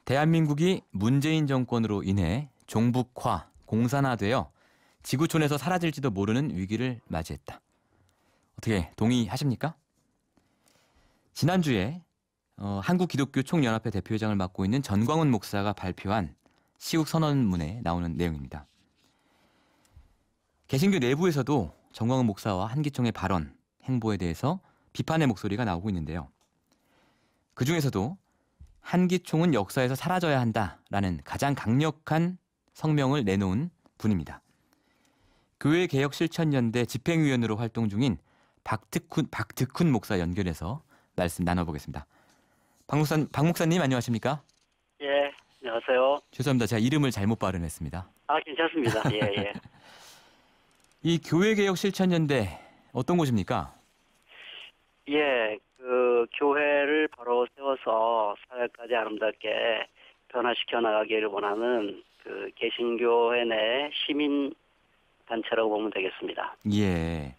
대한민국이 문재인 정권으로 인해 종북화, 공산화되어 지구촌에서 사라질지도 모르는 위기를 맞이했다. 어떻게 동의하십니까? 지난주에 한국기독교총연합회 대표회장을 맡고 있는 전광훈 목사가 발표한 시국 선언문에 나오는 내용입니다. 개신교 내부에서도 전광훈 목사와 한기총의 발언, 행보에 대해서 비판의 목소리가 나오고 있는데요. 그중에서도 한기총은 역사에서 사라져야 한다라는 가장 강력한 성명을 내놓은 분입니다. 교회개혁실천연대 집행위원으로 활동 중인 박특훈 목사 연결해서 말씀 나눠보겠습니다. 박 목사님 안녕하십니까? 예, 안녕하세요. 죄송합니다. 제가 이름을 잘못 발음했습니다. 괜찮습니다. 예, 예. 이 교회개혁실천연대 어떤 곳입니까? 예, 그 교회를 바로 세워서 사회까지 아름답게 변화시켜 나가기를 원하는 그 개신교회 내 시민 단체라고 보면 되겠습니다. 예.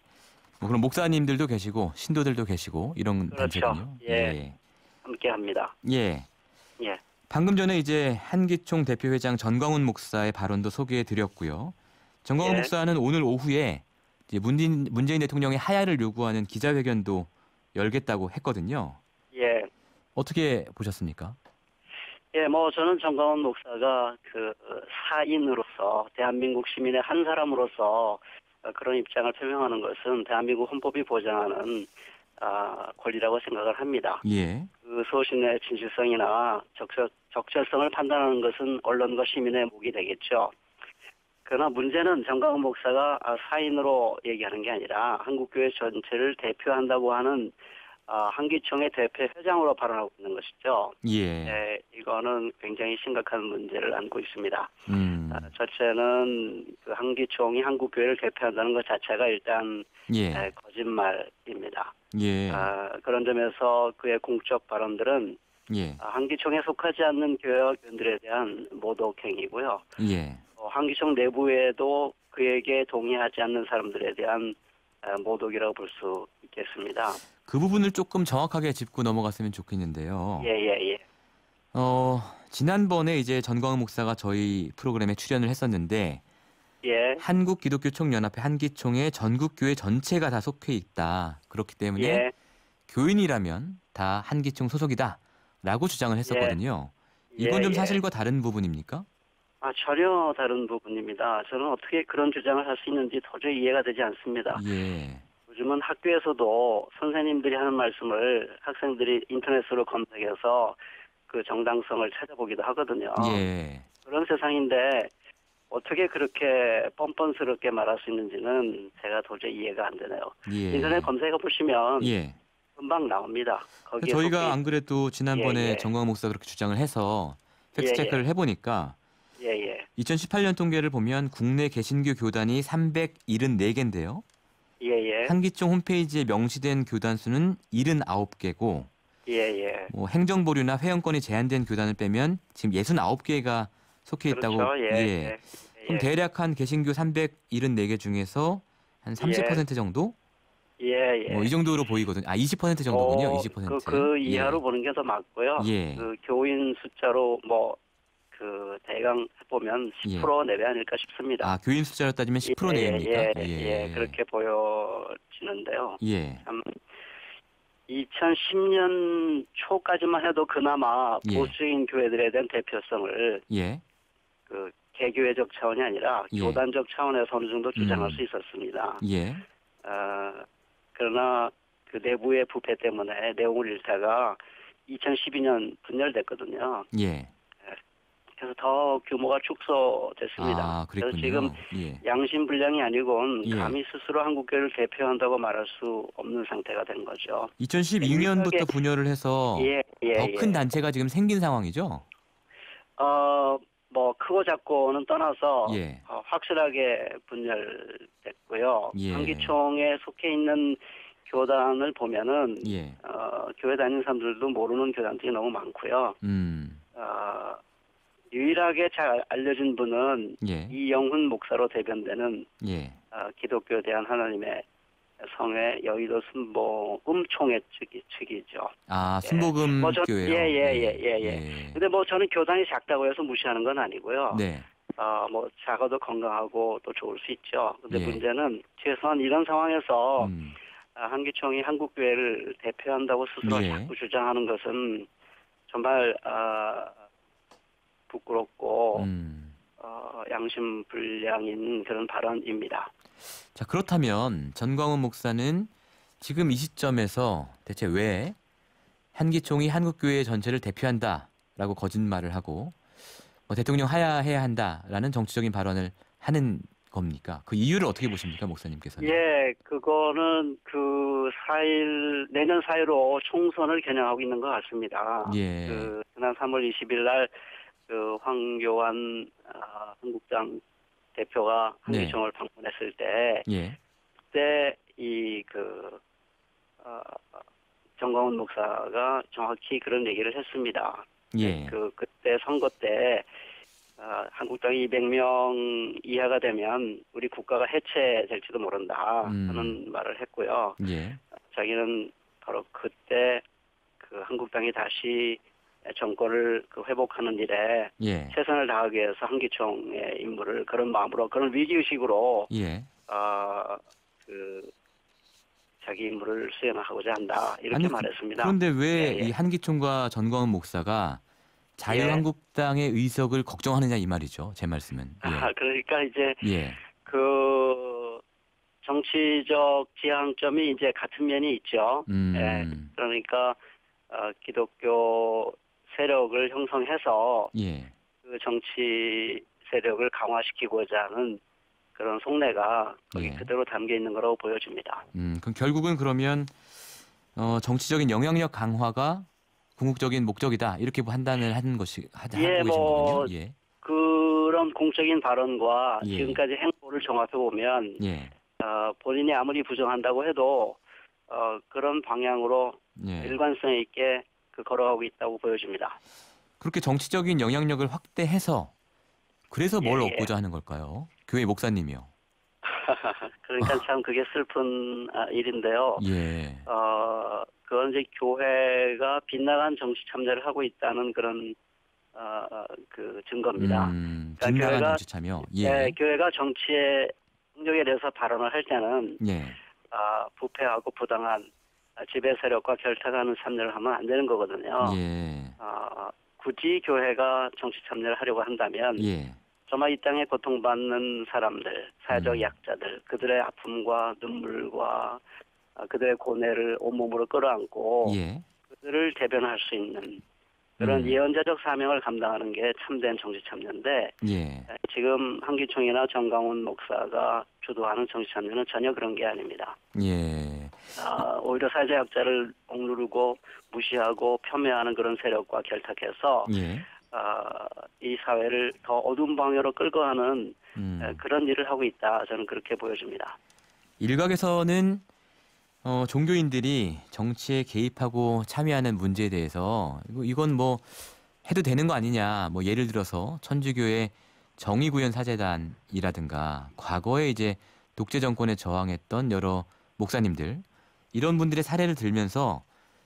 그럼 목사님들도 계시고 신도들도 계시고 이런 그렇죠. 단체군요. 예. 함께합니다. 예. 예. 방금 전에 이제 한기총 대표회장 전광훈 목사의 발언도 소개해 드렸고요. 전광훈 예. 목사는 오늘 오후에 이제 문재인 대통령의 하야를 요구하는 기자회견도 열겠다고 했거든요. 예. 어떻게 보셨습니까? 예, 저는 전광훈 목사가 그 사인으로서 대한민국 시민의 한 사람으로서 그런 입장을 표명하는 것은 대한민국 헌법이 보장하는 권리라고 생각을 합니다. 예. 그 소신의 진실성이나 적절성을 판단하는 것은 언론과 시민의 몫이 되겠죠. 그러나 문제는 전광훈 목사가 사인으로 얘기하는 게 아니라 한국교회 전체를 대표한다고 하는 한기총의 대표 회장으로 발언하고 있는 것이죠. 예. 네, 이거는 굉장히 심각한 문제를 안고 있습니다. 첫째는 그 한기총이 한국교회를 대표한다는 것 자체가 일단 예. 거짓말입니다. 예. 그런 점에서 그의 공적 발언들은 예. 한기총에 속하지 않는 교회와 교인들에 대한 모독 행위고요. 예. 한기총 내부에도 그에게 동의하지 않는 사람들에 대한 모독이라고 볼 수 있겠습니다. 그 부분을 조금 정확하게 짚고 넘어갔으면 좋겠는데요. 예. 지난번에 이제 전광훈 목사가 저희 프로그램에 출연을 했었는데 예. 한국기독교총연합회 한기총에 전국교회 전체가 다 속해 있다. 그렇기 때문에 예. 교인이라면 다 한기총 소속이다라고 주장을 했었거든요. 이건 좀 사실과 다른 부분입니까? 전혀 다른 부분입니다. 저는 어떻게 그런 주장을 할 수 있는지 도저히 이해가 되지 않습니다. 예. 요즘은 학교에서도 선생님들이 하는 말씀을 학생들이 인터넷으로 검색해서 그 정당성을 찾아보기도 하거든요. 예. 그런 세상인데 어떻게 그렇게 뻔뻔스럽게 말할 수 있는지는 제가 도저히 이해가 안 되네요. 예. 인터넷 검색해 보시면 예. 금방 나옵니다. 거기에 저희가 안 그래도 지난번에 전광훈 목사가 그렇게 주장을 해서 팩트 체크를 해보니까 2018년 통계를 보면 국내 개신교 교단이 374개인데요. 한기총 홈페이지에 명시된 교단 수는 79개고 행정보류나 회원권이 제한된 교단을 빼면 지금 69개가 속해 있다고. 그렇죠. 그럼 대략 한 개신교 374개 중에서 한 30% 정도? 이 정도로 보이거든요. 20% 정도군요. 20%. 그 이하로 보는 게 더 맞고요. 그 교인 숫자로 그 대강 보면 10% 내외 아닐까 싶습니다. 교인 숫자로 따지면 10% 내외입니까? 그렇게 보여지는데요. 예. 참 2010년 초까지만 해도 그나마 보수인 교회들에 대한 대표성을 그 개교회적 차원이 아니라 교단적 차원에서 어느 정도 주장할 수 있었습니다. 그러나 그 내부의 부패 때문에 내용을 잃다가 2012년 분열됐거든요. 그래서 더 규모가 축소됐습니다. 그래서 지금 양심불량이 아니고 감히 스스로 한국교회를 대표한다고 말할 수 없는 상태가 된 거죠. 2012년부터 분열을 해서 더 큰 단체가 지금 생긴 상황이죠? 크고 작고는 떠나서 확실하게 분열됐고요. 한기총에 속해 있는 교단을 보면은 교회 다니는 사람들도 모르는 교단들이 너무 많고요. 유일하게 잘 알려진 분은 이영훈 목사로 대변되는 기독교에 대한 하나님의 성회 여의도 순복음 총회 측이죠. 아, 순복음 교회요? 예. 근데 뭐 저는 교단이 작다고 해서 무시하는 건 아니고요. 네. 뭐 작아도 건강하고 또 좋을 수 있죠. 근데 문제는 최소한 이런 상황에서 한기총이 한국교회를 대표한다고 스스로 자꾸 주장하는 것은 정말 부끄럽고 양심 불량인 그런 발언입니다. 자, 그렇다면 전광훈 목사는 지금 이 시점에서 대체 왜 한기총이 한국교회 전체를 대표한다라고 거짓말을 하고 대통령 하야해야 한다라는 정치적인 발언을 하는 겁니까? 그 이유를 어떻게 보십니까, 목사님께서는? 예, 그거는 내년 4일로 총선을 겨냥하고 있는 것 같습니다. 예. 지난 3월 20일 날 황교안 한국당 대표가 한기총을 방문했을 때, 그때 정광훈 목사가 정확히 그런 얘기를 했습니다. 그때 선거 때 한국당이 200명 이하가 되면 우리 국가가 해체될지도 모른다 하는 말을 했고요. 자기는 바로 그때 한국당이 다시 정권을 자기는 일에 최선을 다하기 위해서 한기총의 임무를 그런 마음으로 그런 위기의식으로 자기 임무를 수행하고자 한다 이렇게 말했습니다. 그런데 왜 이 한기총과 전광훈 목사가 자유한국당의 의석을 걱정하느냐 이 말이죠. 제 말씀은. 그러니까 이제 그 정치적 지향점이 이제 같은 면이 있죠. 그러니까 기독교 세력을 형성해서 그 정치 세력을 강화시키고자 하는 그런 속내가 거기 그대로 담겨 있는 거라고 보여집니다. 그럼 결국은 그러면 정치적인 영향력 강화가 궁극적인 목적이다 이렇게 판단을 하는 것이 하고 계신 거군요. 그런 공적인 발언과 지금까지 행보를 종합해 보면 본인이 아무리 부정한다고 해도 그런 방향으로 일관성 있게 걸어가고 있다고 보여집니다. 그렇게 정치적인 영향력을 확대해서 그래서 뭘 얻고자 하는 걸까요? 교회 목사님이요. 그러니까 참 그게 슬픈 일인데요. 그건 이제 교회가 빗나간 정치 참여를 하고 있다는 그런 증거입니다. 빗나간 정치 참여. 교회가 정치에 공적에 대해서 발언을 할 때는 부패하고 부당한 지배 세력과 결탁하는 참여를 하면 안 되는 거거든요. 굳이 교회가 정치 참여를 하려고 한다면 정말 이 땅에 고통받는 사람들, 사회적 약자들, 그들의 아픔과 눈물과 그들의 고뇌를 온몸으로 끌어안고 그들을 대변할 수 있는 그런 예언자적 사명을 감당하는 게 참된 정치 참여인데 지금 한기총이나 정광훈 목사가 주도하는 정치 참여는 전혀 그런 게 아닙니다. 오히려 사회적 약자를 억누르고 무시하고 폄훼하는 그런 세력과 결탁해서 이 사회를 더 어두운 방향으로 끌고 가는 그런 일을 하고 있다. 저는 그렇게 보여집니다. 일각에서는 종교인들이 정치에 개입하고 참여하는 문제에 대해서 이건 뭐 해도 되는 거 아니냐. 뭐 예를 들어서 천주교의 정의구현 사제단이라든가 과거에 이제 독재 정권에 저항했던 여러 목사님들 이런 분들의 사례를 들면서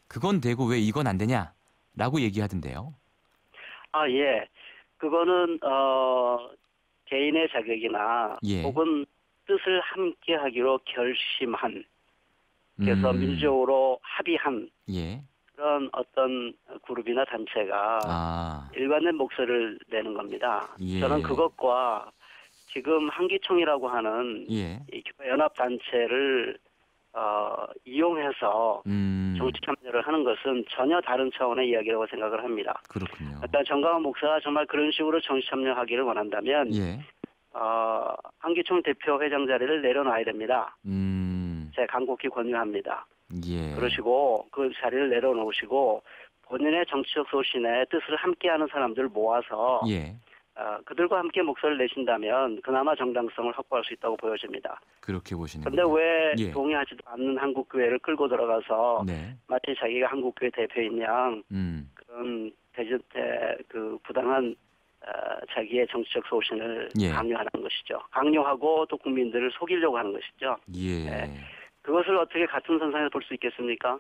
그건 되고 왜 이건 안 되냐라고 얘기하던데요. 그거는 개인의 자격이나 혹은 뜻을 함께 하기로 결심한 그래서 민주적으로 합의한 그런 어떤 그룹이나 단체가 일관된 목소리를 내는 겁니다. 저는 그것과 지금 한기총이라고 하는 이 연합단체를 이용해서 정치 참여를 하는 것은 전혀 다른 차원의 이야기라고 생각을 합니다. 그렇군요. 그러니까 정광훈 목사가 정말 그런 식으로 정치 참여하기를 원한다면 한기총 대표 회장 자리를 내려놔야 됩니다. 제가 간곡히 권유합니다. 그러시고 그 자리를 내려놓으시고 본인의 정치적 소신에 뜻을 함께하는 사람들을 모아서 그들과 함께 목소리를 내신다면 그나마 정당성을 확보할 수 있다고 보여집니다. 그렇게 보시는 그런데 왜 동의하지도 않는 한국교회를 끌고 들어가서 마치 자기가 한국교회 대표인 양 그런 그 부당한 자기의 정치적 소신을 강요하는 것이죠. 강요하고 또 국민들을 속이려고 하는 것이죠. 그것을 어떻게 같은 선상에서 볼 수 있겠습니까?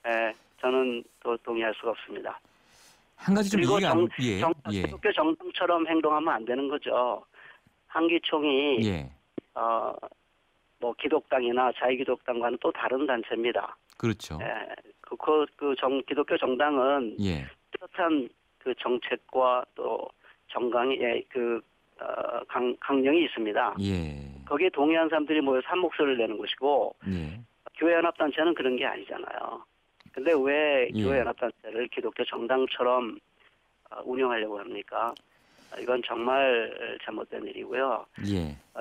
예, 저는 또 동의할 수가 없습니다. 한 가지 좀 이해가 안... 기독교 정당처럼 행동하면 안 되는 거죠. 한기총이 뭐 기독당이나 자유기독당과는 또 다른 단체입니다. 그렇죠. 예, 기독교 정당은 뚜렷한 그 정책과 또 정강의 강령이 있습니다. 거기에 동의한 사람들이 모여서 한 목소리를 내는 것이고 교회연합단체는 그런 게 아니잖아요. 근데 왜 교회연합단체를 기독교 정당처럼 운영하려고 합니까? 이건 정말 잘못된 일이고요.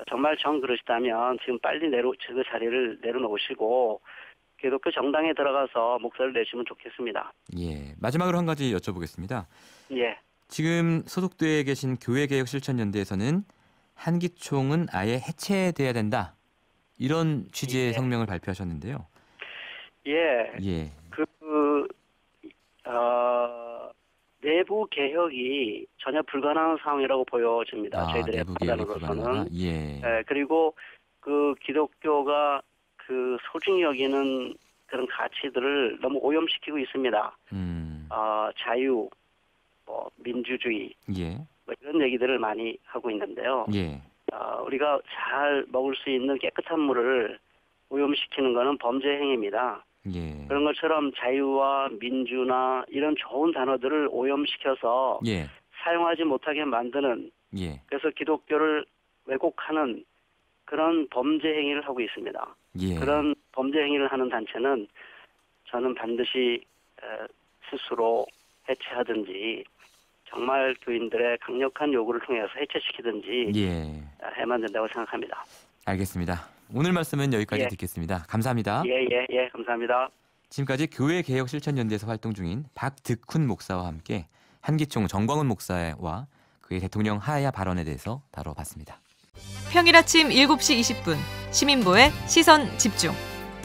정말 정 그러시다면 지금 빨리 그 자리를 내려놓으시고 기독교 정당에 들어가서 목소리를 내시면 좋겠습니다. 마지막으로 한 가지 여쭤보겠습니다. 지금 소속돼 계신 교회개혁실천연대에서는 한기총은 아예 해체돼야 된다. 이런 취지의 성명을 발표하셨는데요. 내부 개혁이 전혀 불가능한 상황이라고 보여집니다. 저희들의 판단으로서는. 그리고 그 기독교가 그 소중히 여기는 그런 가치들을 너무 오염시키고 있습니다. 자유, 뭐 민주주의, 뭐 이런 얘기들을 많이 하고 있는데요. 우리가 잘 먹을 수 있는 깨끗한 물을 오염시키는 것은 범죄 행위입니다. 그런 것처럼 자유와 민주나 이런 좋은 단어들을 오염시켜서 사용하지 못하게 만드는 그래서 기독교를 왜곡하는 그런 범죄 행위를 하고 있습니다. 그런 범죄 행위를 하는 단체는 저는 반드시 스스로 해체하든지 정말 교인들의 강력한 요구를 통해서 해체시키든지 해만 된다고 생각합니다. 알겠습니다. 오늘 말씀은 여기까지 듣겠습니다. 감사합니다. 감사합니다. 지금까지 교회개혁실천연대에서 활동 중인 박득훈 목사와 함께 한기총 정광훈 목사와 그의 대통령 하야 발언에 대해서 다뤄봤습니다. 평일 아침 7시 20분 시민보의 시선집중.